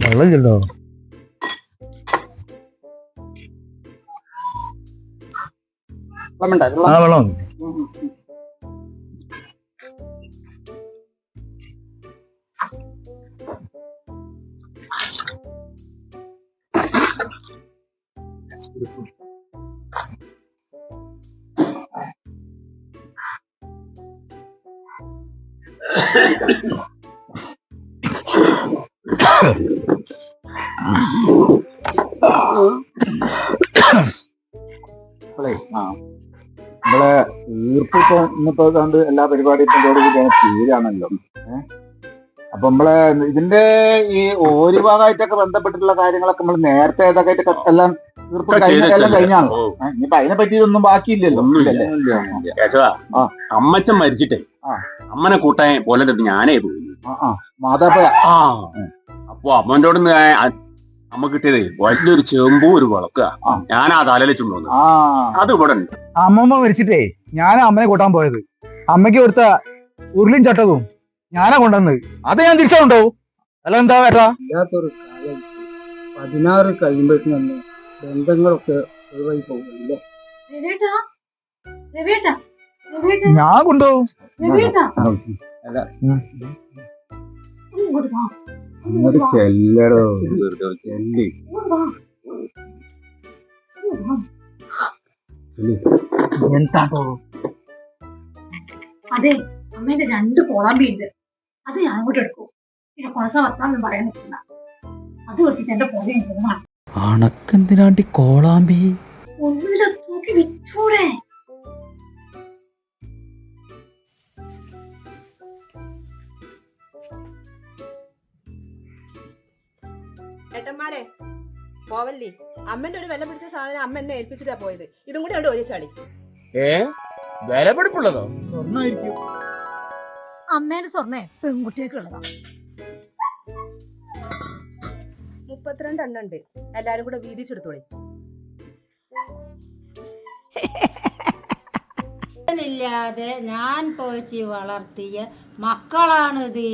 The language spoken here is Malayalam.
വെള്ളം ചെല്ലോ വെള്ളം നമ്മളെ ഈർപ്പിപ്പോ ഇന്നിപ്പോ കണ്ട് എല്ലാ പരിപാടിയും തീരാണല്ലോ. അപ്പൊ നമ്മളെ ഇതിന്റെ ഈ ഒരു ഭാഗമായിട്ടൊക്കെ ബന്ധപ്പെട്ടിട്ടുള്ള കാര്യങ്ങളൊക്കെ നമ്മൾ നേരത്തെ ഏതൊക്കെ എല്ലാം തീർപ്പ് എല്ലാം കഴിഞ്ഞാണല്ലോ. ഇനിയിപ്പോ അതിനെ പറ്റിയൊന്നും ബാക്കിയില്ലല്ലോ. അമ്മച്ചൻ മരിച്ചിട്ടേ അമ്മനെ കൂട്ടാൻ പോലെ ഞാനേ പോയി മാതാപ്പ. അപ്പൊ അമ്മന്റെ അവിടെ അമ്മ കിട്ടിയതേ വലിയൊരു ചെമ്പും ഒരു വിളക്കുക. ഞാൻ ആ തലയിച്ചുണ്ടോന്ന് അത് ഇവിടെ ഉണ്ട്. അമ്മമ്മ മരിച്ചിട്ടേ ഞാനാ അമ്മനെ കൂട്ടാൻ പോയത്. അമ്മയ്ക്ക് കൊടുത്ത ഉരുളിയും ചട്ടവും ഞാനാ കൊണ്ടുവന്നത്. അത് ഞാൻ തിരിച്ചുണ്ടോ? അല്ല എന്താ ഏട്ടാ? ഇല്ലാത്തൊരു കാലം 16 കഴിയുമ്പോഴേക്കും ബന്ധങ്ങളൊക്കെ ഒഴിവായി പോകുന്നില്ലേ? ഞാൻ കൊണ്ടുപോകും. അങ്ങോട്ട് ചെല്ലടോ ചെല്ലി. എന്താണോ? അതെ, അമ്മേന്റെ 2 കോളാമ്പി ഉണ്ട്. അത് ഞാൻ അങ്ങോട്ട് എടുക്കും. പിന്നെ കൊളസ വർത്താന്ന് പറയാൻ നിൽക്കുന്ന അത് കൊടുത്തിട്ട് എന്റെ പോലെ അണക്കെന്തിനാണ്ടി കോളാമ്പി? ഒന്നുമില്ല, തൂക്കി വിറ്റൂടെ. ഏട്ടന്മാരെ പോവല്ലേ, അമ്മന്റെ ഒരു വില പിടിച്ച സാധനം അമ്മ എന്നെ ഏൽപ്പിച്ചിട്ടാ പോയത്. ഇതും കൂടി അവിടെ ഒരു ചളി. വില പിടിപ്പുള്ളതോ? സ്വർണ്ണായിരിക്കും. അമ്മേന്റെ സ്വർണ്ണേ പെൺകുട്ടിയൊക്കെ ഉള്ളതാ. 32 എണ്ണം ഉണ്ട്. എല്ലാരും കൂടെ വീതിച്ചെടുത്തോളി. ില്ലാതെ ഞാൻ പോയിച്ച് വളർത്തിയ മക്കളാണിത്.